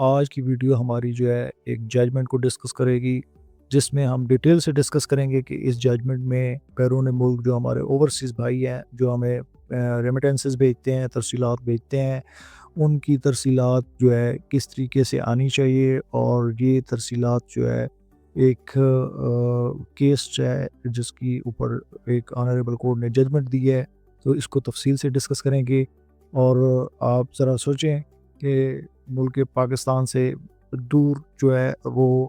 آج کی ویڈیو ہماری جو ہے ایک ججمنٹ کو ڈسکس کرے گی، جس میں ہم ڈیٹیل سے ڈسکس کریں گے کہ اس ججمنٹ میں بیرون ملک جو ہمارے اوورسیز بھائی ہیں، جو ہمیں ریمیٹنسز بھیجتے ہیں، ترسیلات بھیجتے ہیں، ان کی ترسیلات جو ہے کس طریقے سے آنی چاہیے، اور یہ ترسیلات جو ہے ایک کیس ہے جس کی اوپر ایک آنریبل کورٹ نے ججمنٹ دی ہے، تو اس کو تفصیل سے ڈسکس کریں گے۔ اور آپ ذرا سوچیں کہ ملک پاکستان سے دور جو ہے وہ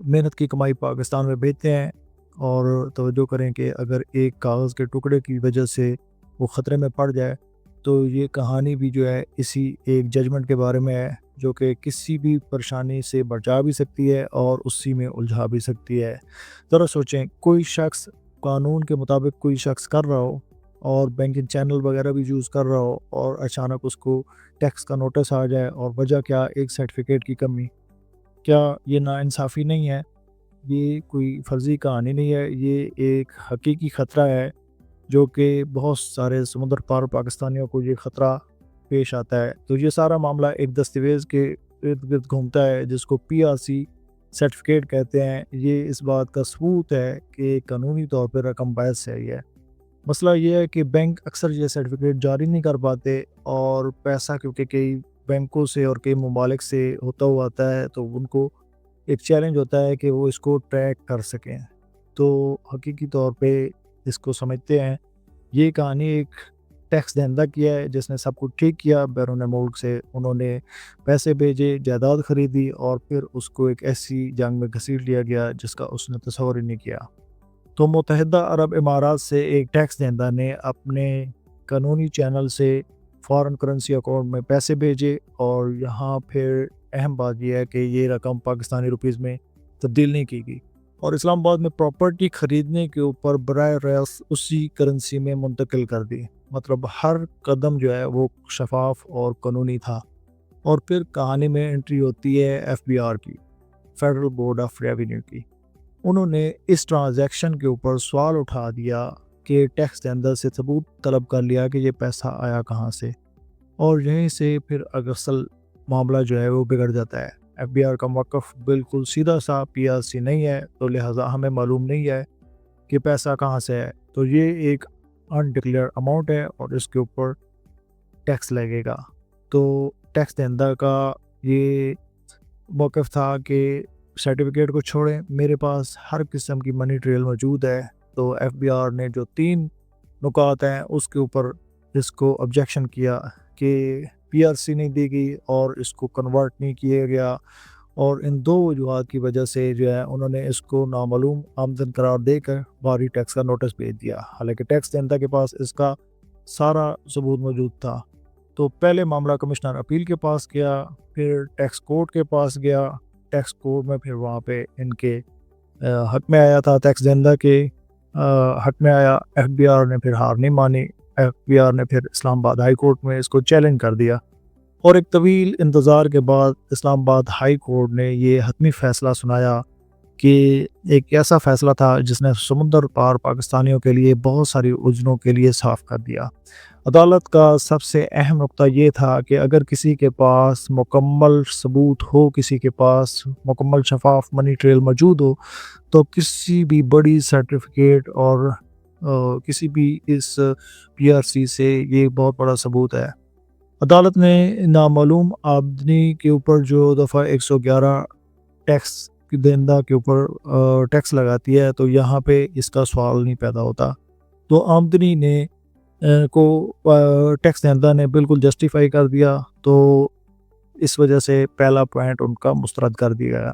محنت کی کمائی پاکستان میں بھیجتے ہیں، اور توجہ کریں کہ اگر ایک کاغذ کے ٹکڑے کی وجہ سے وہ خطرے میں پڑ جائے تو یہ کہانی بھی جو ہے اسی ایک ججمنٹ کے بارے میں ہے، جو کہ کسی بھی پریشانی سے بچا بھی سکتی ہے اور اسی میں الجھا بھی سکتی ہے۔ ذرا سوچیں، کوئی شخص قانون کے مطابق کوئی شخص کر رہا ہو اور بینکنگ چینل وغیرہ بھی یوز کر رہا ہو، اور اچانک اس کو ٹیکس کا نوٹس آ جائے، اور وجہ کیا؟ ایک سرٹیفکیٹ کی کمی۔ کیا یہ ناانصافی نہیں ہے؟ یہ کوئی فرضی کہانی نہیں ہے، یہ ایک حقیقی خطرہ ہے، جو کہ بہت سارے سمندر پار پاکستانیوں کو یہ خطرہ پیش آتا ہے۔ تو یہ سارا معاملہ ایک دستاویز کے ارد گرد گھومتا ہے جس کو PRC سرٹیفکیٹ کہتے ہیں۔ یہ اس بات کا ثبوت ہے کہ قانونی طور پہ رقم باعث صحیح ہے۔ مسئلہ یہ ہے کہ بینک اکثر یہ سرٹیفکیٹ جاری نہیں کر پاتے، اور پیسہ کیونکہ کئی بینکوں سے اور کئی ممالک سے ہوتا ہوا آتا ہے، تو ان کو ایک چیلنج ہوتا ہے کہ وہ اس کو ٹریک کر سکیں۔ تو حقیقی طور پہ اس کو سمجھتے ہیں، یہ کہانی ایک ٹیکس دہندہ کی ہے جس نے سب کچھ ٹھیک کیا، بیرون ملک سے انہوں نے پیسے بھیجے، جائیداد خریدی، اور پھر اس کو ایک ایسی جنگ میں گھسیٹ لیا گیا جس کا اس نے تصور ہی نہیں کیا۔ تو متحدہ عرب امارات سے ایک ٹیکس دہندہ نے اپنے قانونی چینل سے فارن کرنسی اکاؤنٹ میں پیسے بھیجے، اور یہاں پھر اہم بات یہ ہے کہ یہ رقم پاکستانی روپیز میں تبدیل نہیں کی گئی، اور اسلام آباد میں پراپرٹی خریدنے کے اوپر براہ راست اسی کرنسی میں منتقل کر دی۔ مطلب ہر قدم جو ہے وہ شفاف اور قانونی تھا۔ اور پھر کہانی میں انٹری ہوتی ہے FBR کی، فیڈرل بورڈ آف ریونیو کی۔ انہوں نے اس ٹرانزیکشن کے اوپر سوال اٹھا دیا کہ ٹیکس دہندہ سے ثبوت طلب کر لیا کہ یہ پیسہ آیا کہاں سے، اور یہیں سے پھر اصل معاملہ جو ہے وہ بگڑ جاتا ہے۔ FBR کا موقف بالکل سیدھا سا PRC نہیں ہے، تو لہٰذا ہمیں معلوم نہیں ہے کہ پیسہ کہاں سے ہے، تو یہ ایک انڈکلیئر اماؤنٹ ہے اور اس کے اوپر ٹیکس لگے گا۔ تو ٹیکس دہندہ کا یہ موقف تھا کہ سرٹیفکیٹ کو چھوڑیں، میرے پاس ہر قسم کی منی ٹریل موجود ہے۔ تو FBR نے جو 3 نکات ہیں اس کے اوپر اس کو آبجیکشن کیا کہ PRC نہیں دی گئی اور اس کو کنورٹ نہیں کیا گیا، اور ان 2 وجوہات کی وجہ سے جو ہے انہوں نے اس کو نامعلوم آمدن قرار دے کر بھاری ٹیکس کا نوٹس بھیج دیا، حالانکہ ٹیکس دہندہ کے پاس اس کا سارا ثبوت موجود تھا۔ تو پہلے معاملہ کمشنر اپیل کے پاس گیا، پھر ٹیکس کورٹ کے پاس گیا، ٹیکس کورٹ میں پھر وہاں پہ ان کے حق میں آیا تھا، ٹیکس دہندہ کے حق میں آیا۔ FBR نے پھر ہار نہیں مانی، FBR نے پھر اسلام آباد ہائی کورٹ میں اس کو چیلنج کر دیا، اور ایک طویل انتظار کے بعد اسلام آباد ہائی کورٹ نے یہ حتمی فیصلہ سنایا کہ ایک ایسا فیصلہ تھا جس نے سمندر پار پاکستانیوں کے لیے بہت ساری الجھنوں کے لیے صاف کر دیا۔ عدالت کا سب سے اہم نقطہ یہ تھا کہ اگر کسی کے پاس مکمل ثبوت ہو، کسی کے پاس مکمل شفاف منی ٹریل موجود ہو، تو کسی بھی بڑی سرٹیفکیٹ اور کسی بھی اس PRC سے یہ بہت بڑا ثبوت ہے۔ عدالت نے نامعلوم آمدنی کے اوپر جو دفعہ 111 ٹیکس دہندہ کے اوپر ٹیکس لگاتی ہے، تو یہاں پہ اس کا سوال نہیں پیدا ہوتا۔ تو آمدنی نے کو ٹیکس دہندہ نے بالکل جسٹیفائی کر دیا، تو اس وجہ سے پہلا پوائنٹ ان کا مسترد کر دیا گیا،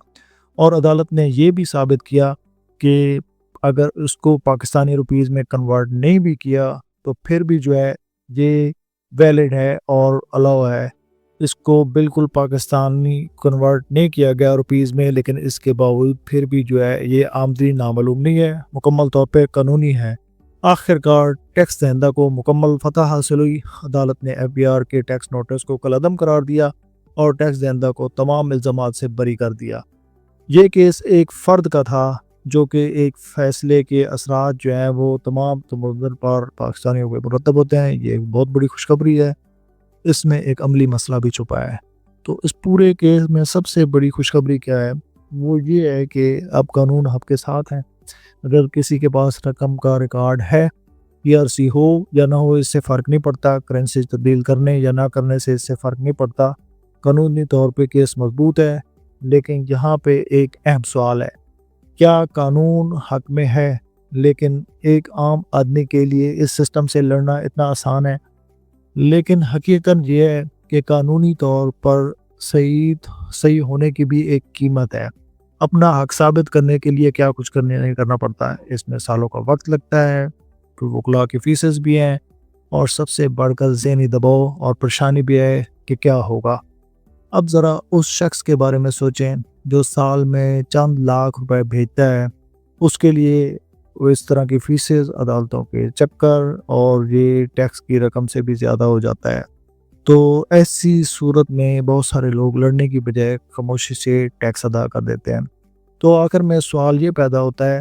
اور عدالت نے یہ بھی ثابت کیا کہ اگر اس کو پاکستانی روپیز میں کنورٹ نہیں بھی کیا تو پھر بھی جو ہے یہ ویلڈ ہے اور الاؤ ہے۔ اس کو بالکل پاکستانی کنورٹ نہیں کیا گیا روپیز میں، لیکن اس کے باوجود پھر بھی جو ہے یہ آمدنی نامعلوم نہیں ہے، مکمل طور پہ قانونی ہے۔ آخر کار ٹیکس دہندہ کو مکمل فتح حاصل ہوئی۔ عدالت نے FBR کے ٹیکس نوٹس کو کالعدم قرار دیا اور ٹیکس دہندہ کو تمام الزامات سے بری کر دیا۔ یہ کیس ایک فرد کا تھا، جو کہ ایک فیصلے کے اثرات جو ہیں وہ تمام سمندر پار پاکستانیوں پہ مرتب ہوتے ہیں۔ یہ ایک بہت بڑی خوشخبری ہے، اس میں ایک عملی مسئلہ بھی چھپا ہے۔ تو اس پورے کیس میں سب سے بڑی خوشخبری کیا ہے؟ وہ یہ ہے کہ اب قانون آپ کے ساتھ ہیں۔ اگر کسی کے پاس رقم کا ریکارڈ ہے، PRC ہو یا نہ ہو، اس سے فرق نہیں پڑتا، کرنسی تبدیل کرنے یا نہ کرنے سے اس سے فرق نہیں پڑتا، قانونی طور پہ کیس مضبوط ہے۔ لیکن یہاں پہ ایک اہم سوال ہے، کیا قانون حق میں ہے؟ لیکن ایک عام آدمی کے لیے اس سسٹم سے لڑنا اتنا آسان ہے، لیکن حقیقت یہ ہے کہ قانونی طور پر صحیح ہونے کی بھی ایک قیمت ہے۔ اپنا حق ثابت کرنے کے لیے کیا کچھ نہیں کرنا پڑتا ہے، اس میں سالوں کا وقت لگتا ہے، پھر وکلاء کی فیسز بھی ہیں، اور سب سے بڑھ کر ذہنی دباؤ اور پریشانی بھی ہے کہ کیا ہوگا۔ اب ذرا اس شخص کے بارے میں سوچیں جو سال میں چند لاکھ روپے بھیجتا ہے، اس کے لیے وہ اس طرح کی فیسز، عدالتوں کے چکر اور یہ ٹیکس کی رقم سے بھی زیادہ ہو جاتا ہے۔ تو ایسی صورت میں بہت سارے لوگ لڑنے کی بجائے خاموشی سے ٹیکس ادا کر دیتے ہیں۔ تو آخر میں سوال یہ پیدا ہوتا ہے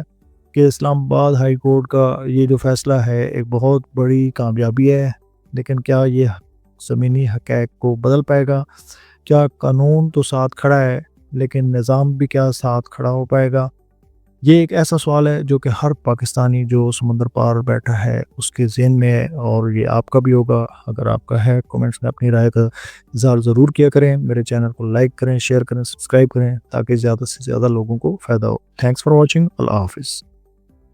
کہ اسلام آباد ہائی کورٹ کا یہ جو فیصلہ ہے ایک بہت بڑی کامیابی ہے، لیکن کیا یہ زمینی حقائق کو بدل پائے گا؟ کیا قانون تو ساتھ کھڑا ہے، لیکن نظام بھی کیا ساتھ کھڑا ہو پائے گا؟ یہ ایک ایسا سوال ہے جو کہ ہر پاکستانی جو سمندر پار بیٹھا ہے اس کے ذہن میں ہے، اور یہ آپ کا بھی ہوگا۔ اگر آپ کا ہے، کومنٹس میں اپنی رائے کا اظہار ضرور کیا کریں۔ میرے چینل کو لائک کریں، شیئر کریں، سبسکرائب کریں، تاکہ زیادہ سے زیادہ لوگوں کو فائدہ ہو۔ Thanks for watching. اللہ حافظ۔